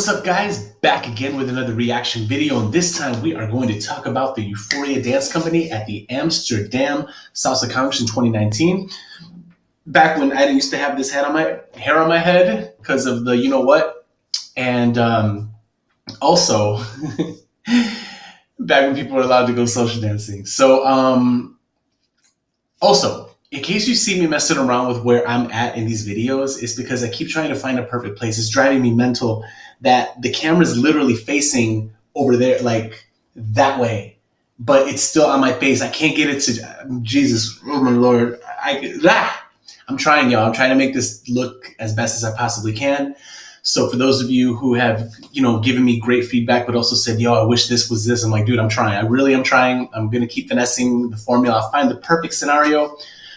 What's up, guys? Back again with another reaction video, and this time we are going to talk about the Euphoria Dance Company at the Amsterdam Salsa Congress in 2019. Back when I didn't used to have this hair on my head because of the you know what, and also back when people were allowed to go social dancing. So also, in case you see me messing around with where I'm at in these videos, it's because I keep trying to find a perfect place. It's driving me mental that the camera's literally facing over there, like that way, but it's still on my face. I can't get it to, Jesus, oh my Lord. I'm trying, y'all. I'm trying to make this look as best as I possibly can. So for those of you who have, given me great feedback, but also said, yo, I wish this was this. I'm like, dude, I'm trying. I really am trying. I'm going to keep finessing the formula. I'll find the perfect scenario.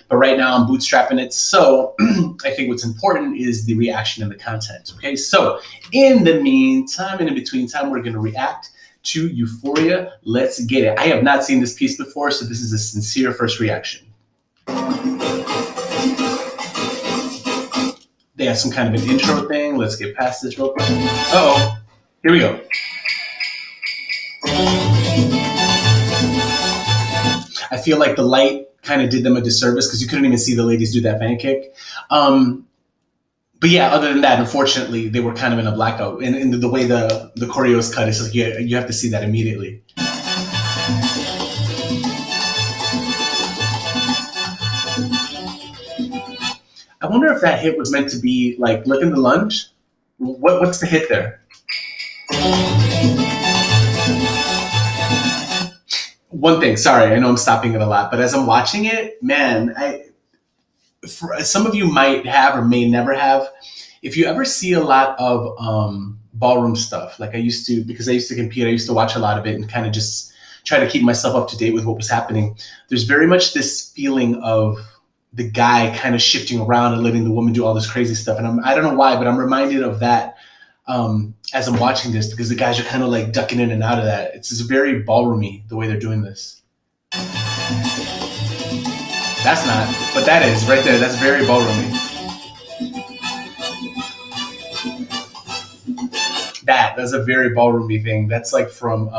But right now I'm bootstrapping it. So I think what's important is the reaction and the content. Okay. So in the meantime, and in between time, we're going to react to Euphoria. Let's get it. I have not seen this piece before, so this is a sincere first reaction. They have some kind of an intro thing. Let's get past this real quick. Uh-oh. Here we go. I feel like the light kind of did them a disservice because you couldn't even see the ladies do that fan kick. But yeah, other than that, unfortunately, they were kind of in a blackout. And the way the choreo is cut, it's like you have to see that immediately. I wonder if that hit was meant to be like licking the lunge. What's the hit there? One thing, sorry, I know I'm stopping it a lot, but as I'm watching it, man, some of you might have or may never have. If you ever see a lot of ballroom stuff, like I used to, because I used to compete, I used to watch a lot of it and kind of just try to keep myself up to date with what was happening. There's very much this feeling of the guy kind of shifting around and letting the woman do all this crazy stuff. And I don't know why, but I'm reminded of that as I'm watching this, because the guys are kind of like ducking in and out of that. It's just very ballroomy the way they're doing this. That's not, but that is right there. That's very ballroomy. That's a very ballroomy thing. That's like from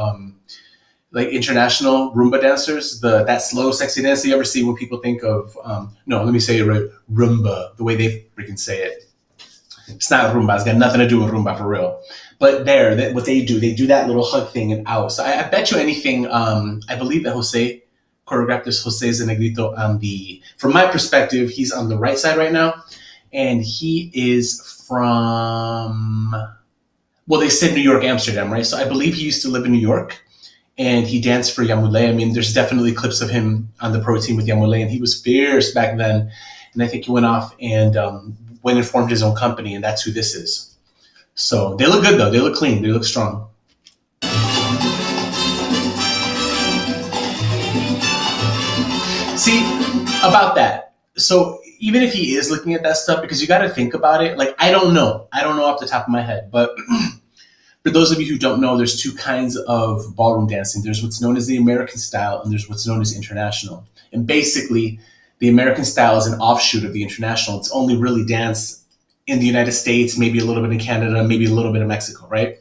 like international Rumba dancers, that slow, sexy dance you ever see when people think of, no, let me say it right, Rumba, the way they freaking say it. It's not Rumba. It's got nothing to do with Rumba for real. But what they do that little hug thing and out. So I bet you anything, I believe that Jose choreographed this. Jose is a Negrito from my perspective, he's on the right side right now. And he is from, well, they said New York, Amsterdam, right? So I believe he used to live in New York. And he danced for Yamule. I mean, there's definitely clips of him on the pro team with Yamule, and he was fierce back then. And I think he went off and went and formed his own company, and that's who this is. So they look good, though. They look clean. They look strong. See, about that. So even if he is looking at that stuff, because you got to think about it, like, I don't know off the top of my head, but for those of you who don't know, there's two kinds of ballroom dancing. There's what's known as the American style, and there's what's known as international. And basically, the American style is an offshoot of the international. It's only really danced in the United States, maybe a little bit in Canada, maybe a little bit in Mexico, right?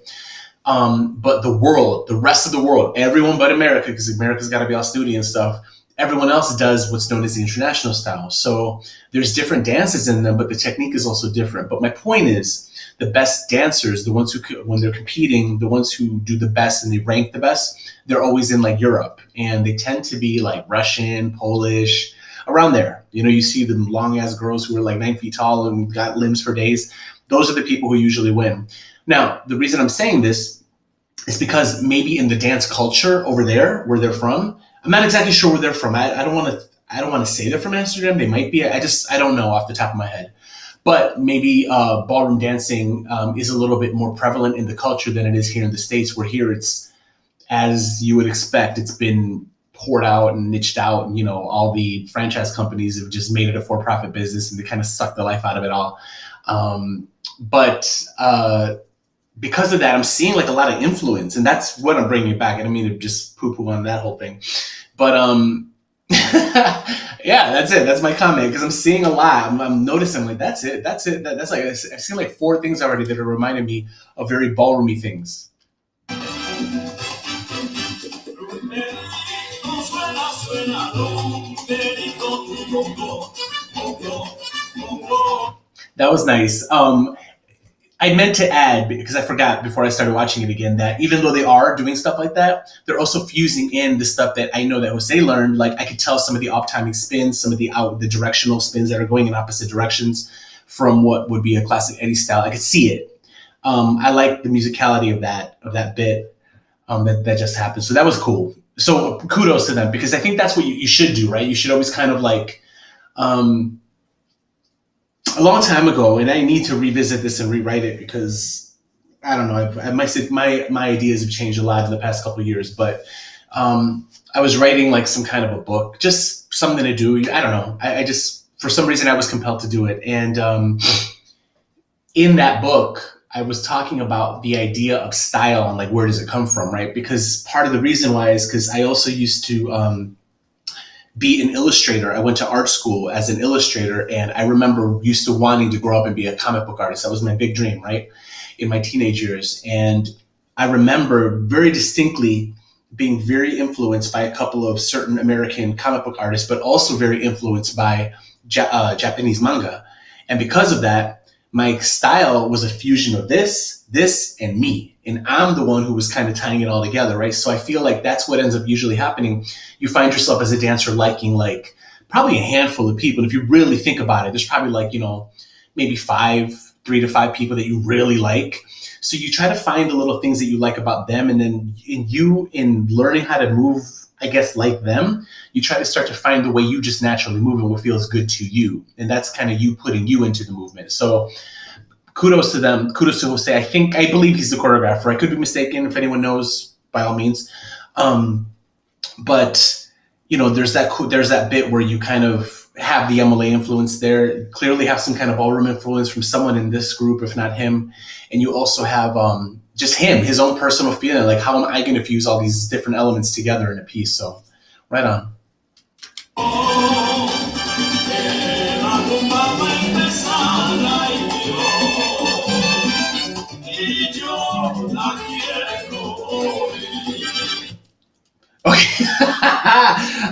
But the rest of the world, everyone but America, because America's got to be all studi and stuff, everyone else does what's known as the international style. So there's different dances in them, but the technique is also different. But my point is, the best dancers, the ones who, when they're competing, the ones who do the best and they rank the best, they're always in like Europe. And they tend to be like Russian, Polish, around there. You see the long ass girls who are like 9 feet tall and got limbs for days. Those are the people who usually win. Now, the reason I'm saying this is because maybe in the dance culture over there, where they're from, I'm not exactly sure where they're from. I don't want to say they're from Amsterdam. They might be. I don't know off the top of my head. But maybe ballroom dancing is a little bit more prevalent in the culture than it is here in the States, where here it's, as you would expect, it's been poured out and niched out. And, all the franchise companies have just made it a for-profit business and they kind of suck the life out of it all. But because of that, I'm seeing like a lot of influence, and that's what I'm bringing it back. I don't mean to just poo-poo on that whole thing. But Yeah, that's it. That's my comment because I'm seeing a lot. I'm noticing like that's it. That's it. That's like I've seen like four things already that are reminding me of very ballroomy things. That was nice. I meant to add because I forgot before I started watching it again that even though they are doing stuff like that, they're also fusing in the stuff that I know that Jose learned. Like I could tell some of the off timing spins, some of the directional spins that are going in opposite directions from what would be a classic Eddie style. I could see it. I like the musicality of that bit that just happened. So that was cool. So kudos to them because I think that's what you should do, right? You should always kind of like um, a long time ago, and I need to revisit this and rewrite it because I don't know. My ideas have changed a lot in the past couple of years, but I was writing like some kind of a book, just something to do. I don't know. I just for some reason I was compelled to do it, and in that book, I was talking about the idea of style and like where does it come from, right? Because part of the reason why is because I also used to be an illustrator. I went to art school as an illustrator, and I remember used to wanting to grow up and be a comic book artist. That was my big dream, right, in my teenage years. And I remember very distinctly being very influenced by a couple of certain American comic book artists, but also very influenced by Japanese manga. And because of that, my style was a fusion of this, and me. And I'm the one who was kind of tying it all together, right? So I feel like that's what ends up usually happening. You find yourself as a dancer liking like probably a handful of people. And if you really think about it, there's probably like, maybe 3 to 5 people that you really like. So you try to find the little things that you like about them. And then in learning how to move, I guess, like them, you try to start to find the way you just naturally move and what feels good to you. And that's kind of you putting you into the movement. So kudos to them. Kudos to Jose. I believe he's the choreographer. I could be mistaken. If anyone knows, by all means. But there's that bit where you kind of have the MLA influence there. Clearly, have some kind of ballroom influence from someone in this group, if not him. And you also have just him, his own personal feeling. Like, how am I going to fuse all these different elements together in a piece? So, right on. Okay.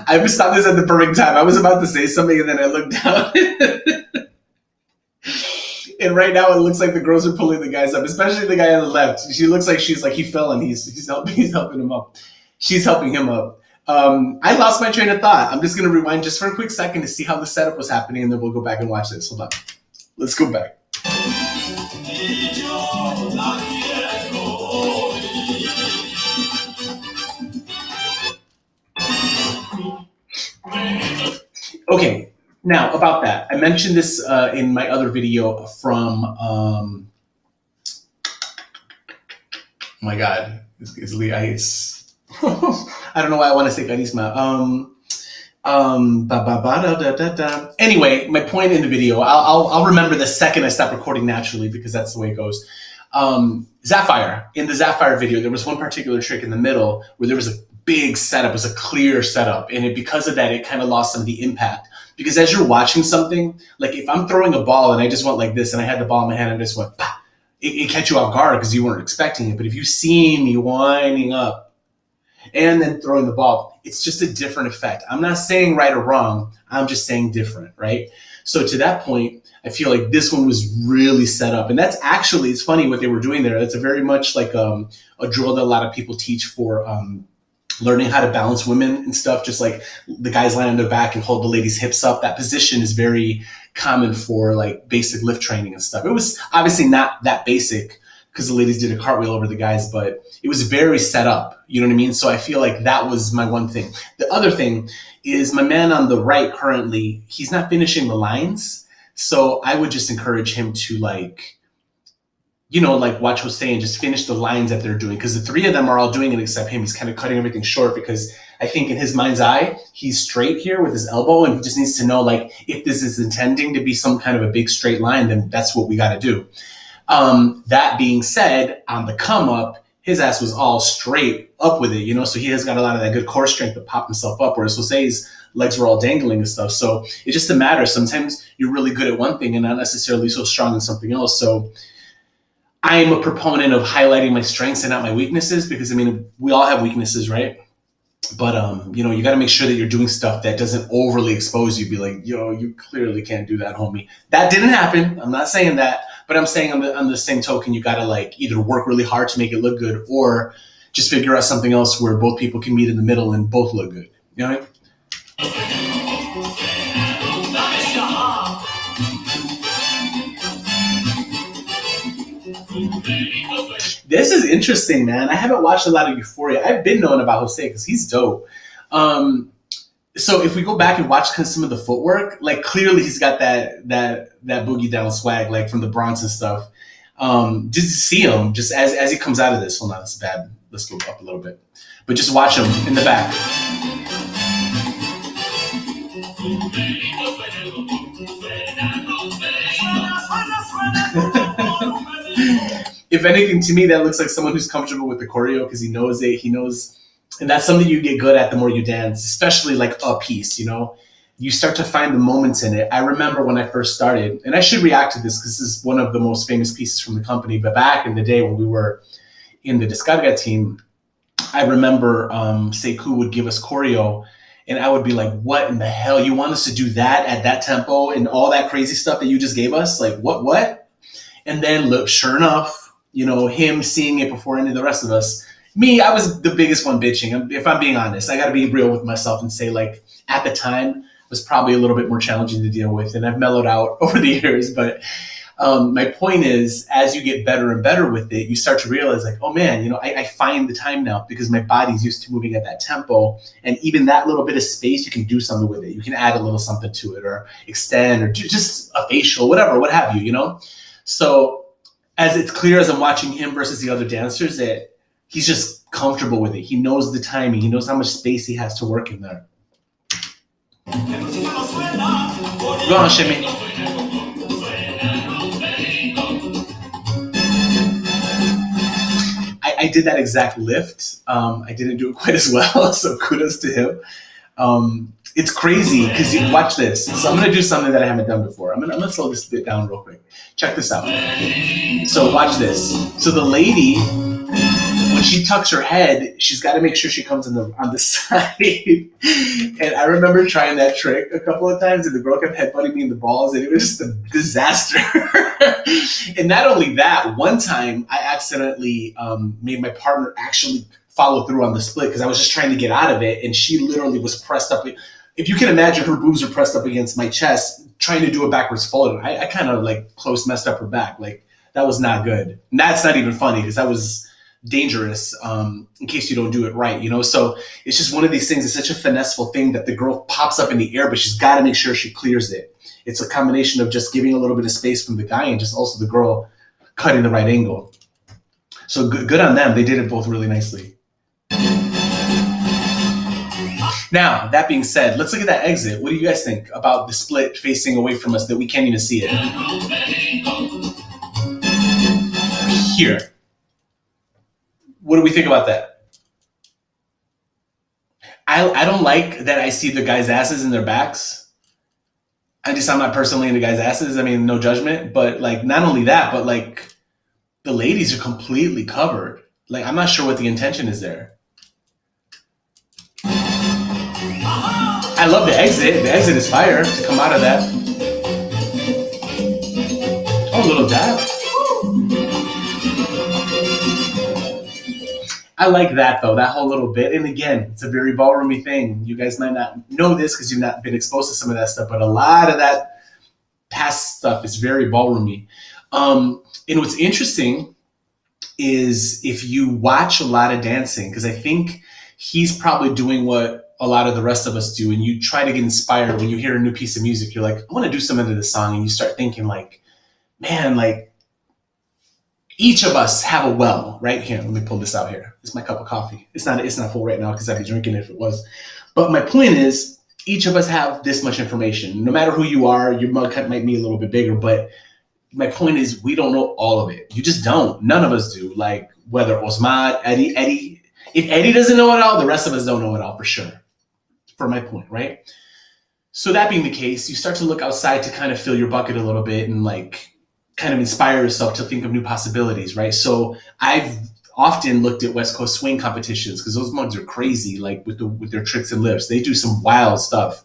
I stopped this at the perfect time. I was about to say something and then I looked down. And right now it looks like the girls are pulling the guys up, especially the guy on the left. She looks like she's like he fell and he's helping him up. She's helping him up. I lost my train of thought. I'm just gonna rewind just for a quick second to see how the setup was happening, and then we'll go back and watch this. Hold on. Let's go back. Okay, now about that. I mentioned this in my other video from, oh my God, it's I don't know why I want to say carisma. Anyway, my point in the video, I'll remember the second I stop recording naturally because that's the way it goes. Sapphire, in the Sapphire video, there was one particular trick in the middle where there was a big setup, it was a clear setup. And because of that, it kind of lost some of the impact. Because as you're watching something, like if I'm throwing a ball and I just went like this and I had the ball in my hand and I just went, pah, it catch you off guard because you weren't expecting it. But if you see me winding up and then throwing the ball, it's just a different effect. I'm not saying right or wrong. I'm just saying different, right? So to that point, I feel like this one was really set up. And that's actually, it's funny what they were doing there. It's a very much like a drill that a lot of people teach for learning how to balance women and stuff. Just like the guys lie on their back and hold the ladies' hips up. That position is very common for like basic lift training and stuff. It was obviously not that basic because the ladies did a cartwheel over the guys, but it was very set up. You know what I mean? So I feel like that was my one thing. The other thing is my man on the right currently, he's not finishing the lines. So I would just encourage him to like watch Jose and just finish the lines that they're doing. Because the three of them are all doing it except him. He's kind of cutting everything short because I think in his mind's eye, he's straight here with his elbow and he just needs to know like if this is intending to be some kind of a big straight line, then that's what we got to do. That being said, on the come up, his ass was all straight up with it, so he has got a lot of that good core strength to pop himself up, whereas Jose's legs were all dangling and stuff. So it's just a matter. Sometimes you're really good at one thing and not necessarily so strong in something else. So I'm a proponent of highlighting my strengths and not my weaknesses, because I mean, we all have weaknesses, right? But you got to make sure that you're doing stuff that doesn't overly expose you. Be like, yo, you clearly can't do that, homie. That didn't happen. I'm not saying that, but I'm saying on the same token, you got to like either work really hard to make it look good, or just figure out something else where both people can meet in the middle and both look good. You know what I mean? This is interesting, man. I haven't watched a lot of Euphoria. I've been knowing about Jose because he's dope. So if we go back and watch some of the footwork, like clearly he's got that boogie down swag, like from the Bronx and stuff. Did you see him just as he comes out of this? Hold on, it's bad. Let's go up a little bit. But just watch him in the back. If anything, to me, that looks like someone who's comfortable with the choreo because he knows it. He knows, and that's something you get good at the more you dance, especially like a piece, You start to find the moments in it. I remember when I first started, and I should react to this because this is one of the most famous pieces from the company, but back in the day when we were in the Descarga team, I remember Sekou would give us choreo, and I would be like, what in the hell? You want us to do that at that tempo and all that crazy stuff that you just gave us? Like, what? And then, look, sure enough, him seeing it before any of the rest of us. Me, I was the biggest one bitching. If I'm being honest, I got to be real with myself and say, like, at the time, was probably a little bit more challenging to deal with, and I've mellowed out over the years. But my point is, as you get better and better with it, you start to realize, like, oh man, I find the time now because my body's used to moving at that tempo, and even that little bit of space, you can do something with it. You can add a little something to it, or extend, or do just a facial, whatever, what have you, So as it's clear as I'm watching him versus the other dancers that he's just comfortable with it. He knows the timing. He knows how much space he has to work in there. Go on, Shimmy. I did that exact lift. I didn't do it quite as well, so kudos to him. It's crazy because you watch this. So I'm going to do something that I haven't done before. I'm going to slow this bit down real quick. Check this out. So watch this. So the lady, when she tucks her head, she's got to make sure she comes on the side. And I remember trying that trick a couple of times, and the girl kept headbutting me in the balls, and it was just a disaster. And not only that, one time I accidentally made my partner actually follow through on the split because I was just trying to get out of it, and she literally was pressed up. If you can imagine, her boobs are pressed up against my chest, trying to do a backwards fold. I kind of like close messed up her back. Like, that was not good. And that's not even funny because that was dangerous in case you don't do it right, So it's just one of these things. It's such a finesseful thing that the girl pops up in the air, but she's got to make sure she clears it. It's a combination of just giving a little bit of space from the guy and just also the girl cutting the right angle. So good on them. They did it both really nicely. Now, that being said, let's look at that exit. What do you guys think about the split facing away from us that we can't even see it? Here. What do we think about that? I don't like that I see the guys' asses in their backs. I'm not personally into guys' asses. I mean, no judgment. But, like, not only that, but, like, the ladies are completely covered. Like, I'm not sure what the intention is there. I love the exit. The exit is fire to come out of that. Oh, a little dab. I like that, though, that whole little bit. And again, it's a very ballroomy thing. You guys might not know this because you've not been exposed to some of that stuff, but a lot of that past stuff is very ballroomy. And what's interesting is if you watch a lot of dancing, because I think he's probably doing what a lot of the rest of us do, and you try to get inspired when you hear a new piece of music. You're like, I want to do something to this song, and you start thinking like, man, like each of us have a well right here. Let me pull this out here. This is my cup of coffee. It's not full right now because I'd be drinking it if it was. But my point is, each of us have this much information. No matter who you are, your mug cut might be a little bit bigger, but my point is we don't know all of it. You just don't. None of us do. Like whether Osman, Eddie. If Eddie doesn't know it all, the rest of us don't know it all for sure. For my point, right? So that being the case, you start to look outside to kind of fill your bucket a little bit and like kind of inspire yourself to think of new possibilities, right? So I've often looked at West Coast swing competitions because those mugs are crazy, like with their tricks and lifts. They do some wild stuff.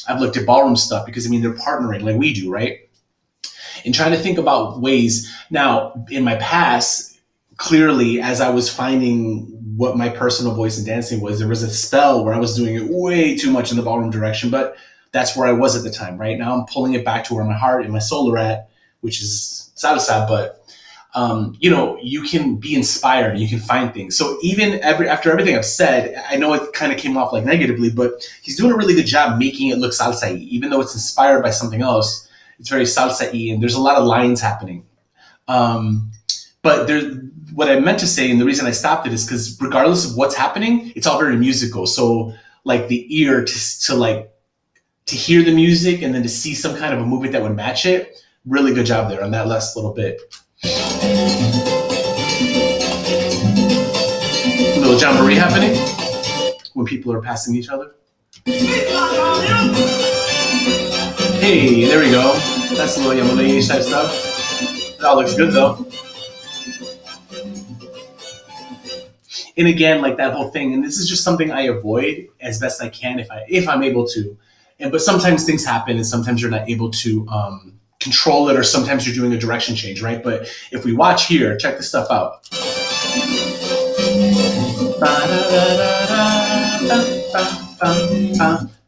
I've looked at ballroom stuff because I mean they're partnering like we do, right? And trying to think about ways. Now, in my past, clearly, as I was finding what my personal voice in dancing was, there was a spell where I was doing it way too much in the ballroom direction, but that's where I was at the time. Right now, I'm pulling it back to where my heart and my soul are at, which is salsa. But you know, you can be inspired, you can find things. So even after everything I've said, I know it kind of came off like negatively, but he's doing a really good job making it look salsa-y, even though it's inspired by something else. It's very salsa-y, and there's a lot of lines happening. But what I meant to say, and the reason I stopped it is because regardless of what's happening, it's all very musical. So like the ear to hear the music and then to see some kind of a movement that would match it, really good job there on that last little bit. A little jamboree happening when people are passing each other. Hey, there we go. That's a little Yamulay type stuff. That all looks good though. And again, like that whole thing, and this is just something I avoid as best I can if I'm able to. But sometimes things happen, and sometimes you're not able to control it, or sometimes you're doing a direction change, right? But if we watch here, check this stuff out.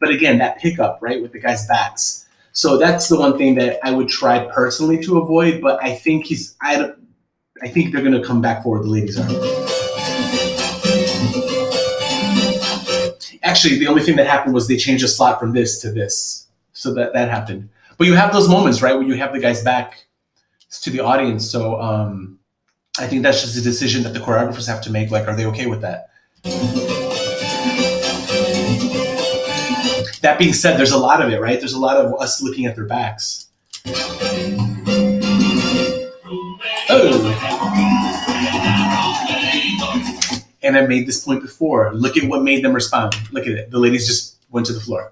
But again, that pickup, right, with the guy's backs. So that's the one thing that I would try personally to avoid. But I think I think they're going to come back forward. The ladies are. Actually, the only thing that happened was they changed the slot from this to this. So that happened. But you have those moments, right, where you have the guys back to the audience. So I think that's just a decision that the choreographers have to make. Like, are they okay with that? That being said, there's a lot of it, right? There's a lot of us looking at their backs. Oh. And I made this point before. Look at what made them respond. Look at it. The ladies just went to the floor.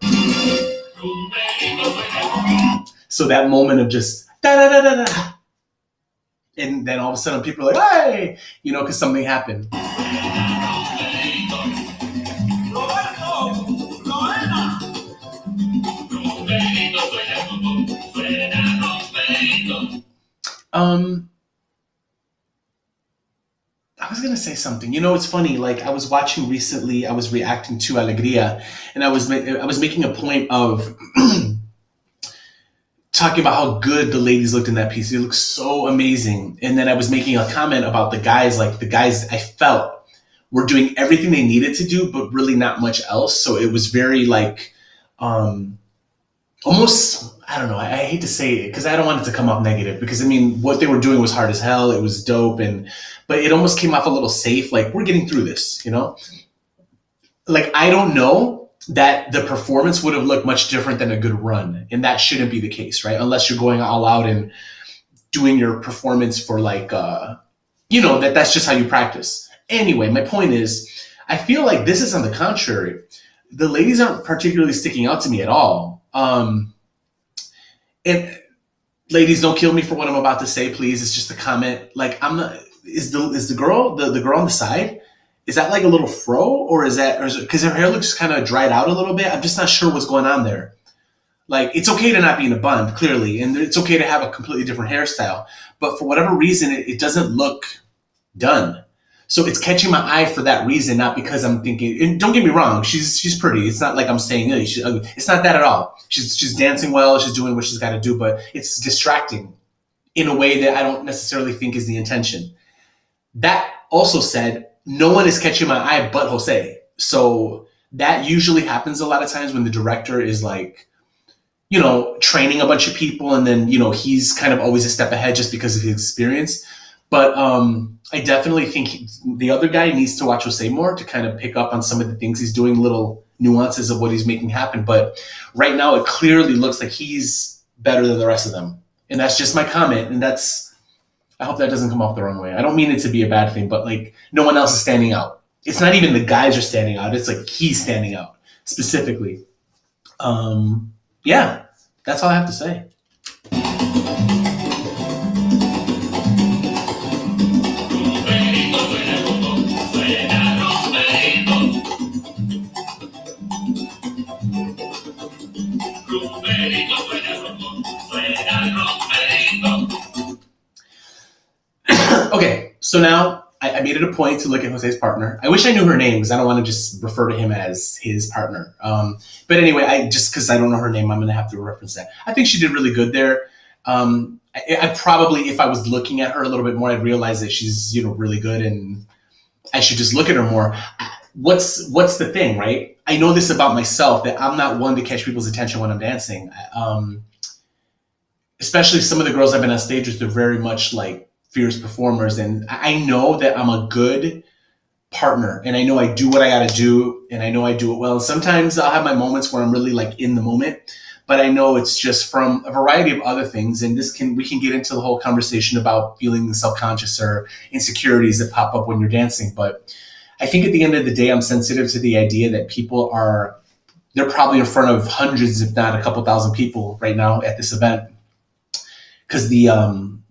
So that moment of just da-da-da-da-da. And then all of a sudden people are like, hey, you know, because something happened. I was gonna say something. You know, it's funny. Like I was watching recently, I was reacting to Alegría, and I was making a point of talking about how good the ladies looked in that piece. They looked so amazing. And then I was making a comment about the guys. Like the guys, I felt were doing everything they needed to do, but really not much else. So it was very like almost. I don't know. I hate to say it because I don't want it to come off negative. Because I mean, what they were doing was hard as hell. It was dope, but it almost came off a little safe. Like we're getting through this, you know. Like I don't know that the performance would have looked much different than a good run, and that shouldn't be the case, right? Unless you're going all out and doing your performance for like, you know, that's just how you practice. Anyway, my point is, I feel like this is on the contrary. The ladies aren't particularly sticking out to me at all. And ladies, don't kill me for what I'm about to say, please. It's just a comment. Like I'm not. Is the girl the girl on the side? Is that like a little fro, or is it because her hair looks kind of dried out a little bit? I'm just not sure what's going on there. Like it's okay to not be in a bun, clearly, and it's okay to have a completely different hairstyle. But for whatever reason, it doesn't look done. So it's catching my eye for that reason, not because I'm thinking. And don't get me wrong, she's pretty. It's not like I'm saying she's ugly. It's not that at all. She's dancing well. She's doing what she's got to do, but it's distracting in a way that I don't necessarily think is the intention. That also said, no one is catching my eye but Jose. So that usually happens a lot of times when the director is like, you know, training a bunch of people, and then, you know, he's kind of always a step ahead just because of his experience. But I definitely think the other guy needs to watch Jose more to kind of pick up on some of the things he's doing, little nuances of what he's making happen. But right now it clearly looks like he's better than the rest of them. And that's just my comment. And I hope that doesn't come off the wrong way. I don't mean it to be a bad thing, but like no one else is standing out. It's not even the guys are standing out. It's like he's standing out specifically. Yeah, that's all I have to say. Okay, so now I made it a point to look at Jose's partner. I wish I knew her name because I don't want to just refer to him as his partner. But anyway, I just because I don't know her name, I'm going to have to reference that. I think she did really good there. I probably, if I was looking at her a little bit more, I'd realize that she's really really good, and I should just look at her more. What's the thing, right? I know this about myself that I'm not one to catch people's attention when I'm dancing. Especially some of the girls I've been on stage with, they're very much like fierce performers, and I know that I'm a good partner, and I know I do what I got to do, and I know I do it well. And sometimes I'll have my moments where I'm really like in the moment, but I know it's just from a variety of other things. And we can get into the whole conversation about feeling self-conscious or insecurities that pop up when you're dancing. But I think at the end of the day, I'm sensitive to the idea that they're probably in front of hundreds, if not a couple thousand people right now at this event, because the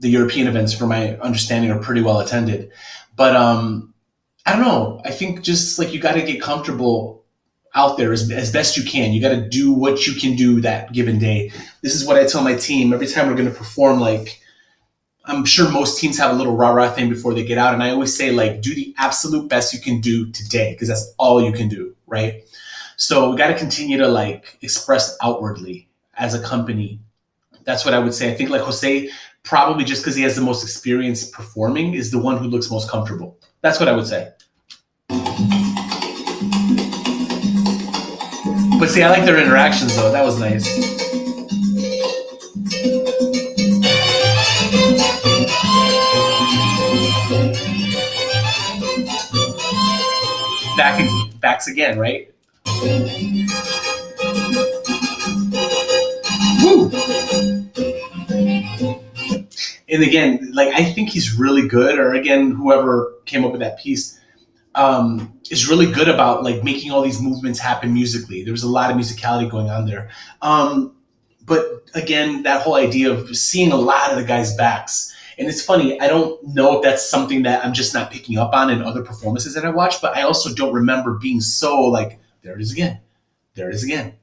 European events, from my understanding, are pretty well attended. But I don't know. I think just like you got to get comfortable out there as best you can. You got to do what you can do that given day. This is what I tell my team every time we're going to perform. Like, I'm sure most teams have a little rah-rah thing before they get out. And I always say, like, do the absolute best you can do today, because that's all you can do, right? So we got to continue to like express outwardly as a company. That's what I would say. I think like Jose, probably just because he has the most experience performing, is the one who looks most comfortable. That's what I would say. But see, I like their interactions though. That was nice. Backs again, right? Woo! And again, like I think he's really good, or again, whoever came up with that piece is really good about like making all these movements happen musically. There was a lot of musicality going on there. But again, that whole idea of seeing a lot of the guys' backs. And it's funny, I don't know if that's something that I'm just not picking up on in other performances that I watch, but I also don't remember being so like, there it is again, there it is again,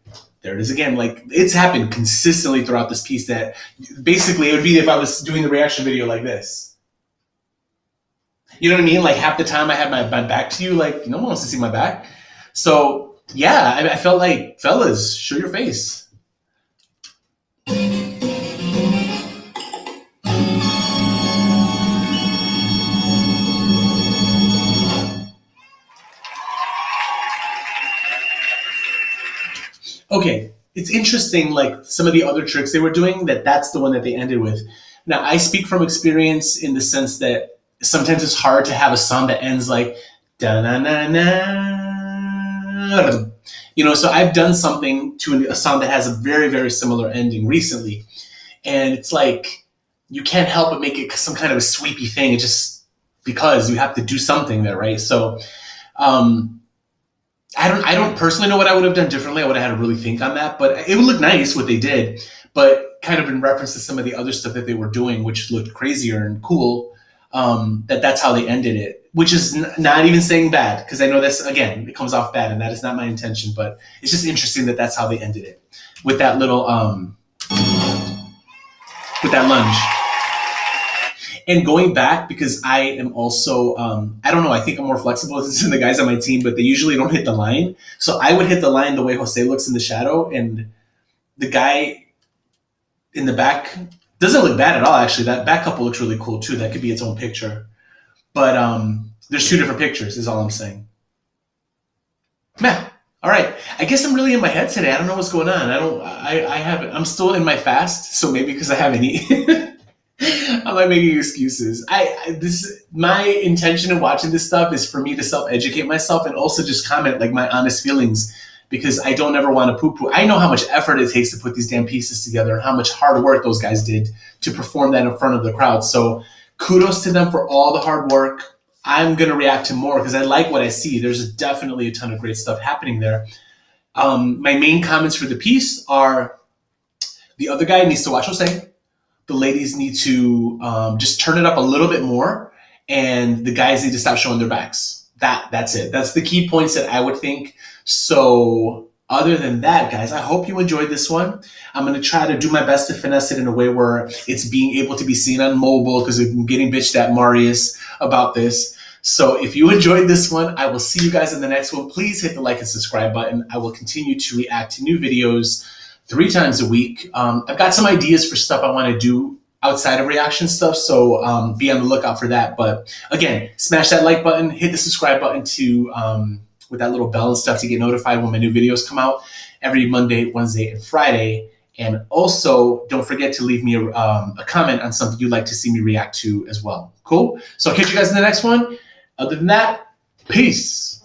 there it is again. Like, it's happened consistently throughout this piece that basically it would be if I was doing the reaction video like this. You know what I mean? Like half the time I have my back to you, like no one wants to see my back. So yeah, I felt like, fellas, show your face. Okay, it's interesting, like some of the other tricks they were doing, that's the one that they ended with. Now, I speak from experience in the sense that sometimes it's hard to have a song that ends like da-na-na-na. So I've done something to a song that has a very, very similar ending recently. And it's like, you can't help but make it some kind of a sweepy thing. It just, because you have to do something there, right? So, I don't personally know what I would have done differently. I would have had to really think on that, but it would look nice what they did. But kind of in reference to some of the other stuff that they were doing, which looked crazier and cool, that's how they ended it. Which is not even saying bad, because I know that's, again, it comes off bad, and that is not my intention. But it's just interesting that that's how they ended it, with that little with that lunge. And going back, because I am also, I don't know, I think I'm more flexible than the guys on my team, but they usually don't hit the line. So I would hit the line the way Jose looks in the shadow, and the guy in the back doesn't look bad at all, actually. That back couple looks really cool, too. That could be its own picture. But there's two different pictures, is all I'm saying. Yeah. All right. I guess I'm really in my head today. I don't know what's going on. I'm still in my fast, so maybe because I haven't eaten. I'm like making excuses. My intention in watching this stuff is for me to self-educate myself and also just comment like my honest feelings, because I don't ever want to poo-poo. I know how much effort it takes to put these damn pieces together and how much hard work those guys did to perform that in front of the crowd. So kudos to them for all the hard work. I'm going to react to more because I like what I see. There's definitely a ton of great stuff happening there. My main comments for the piece are, The other guy needs to watch Jose. The ladies need to just turn it up a little bit more, and the guys need to stop showing their backs. That's it. That's the key points that I would think. So other than that, guys, I hope you enjoyed this one. I'm going to try to do my best to finesse it in a way where it's being able to be seen on mobile, because I'm getting bitched at Marius about this. So if you enjoyed this one, I will see you guys in the next one. Please hit the like and subscribe button. I will continue to react to new videos 3 times a week. I've got some ideas for stuff I want to do outside of reaction stuff, so be on the lookout for that. But again, smash that like button, hit the subscribe button to with that little bell and stuff to get notified when my new videos come out every Monday, Wednesday, and Friday. And also, don't forget to leave me a comment on something you'd like to see me react to as well. Cool? So I'll catch you guys in the next one. Other than that, peace.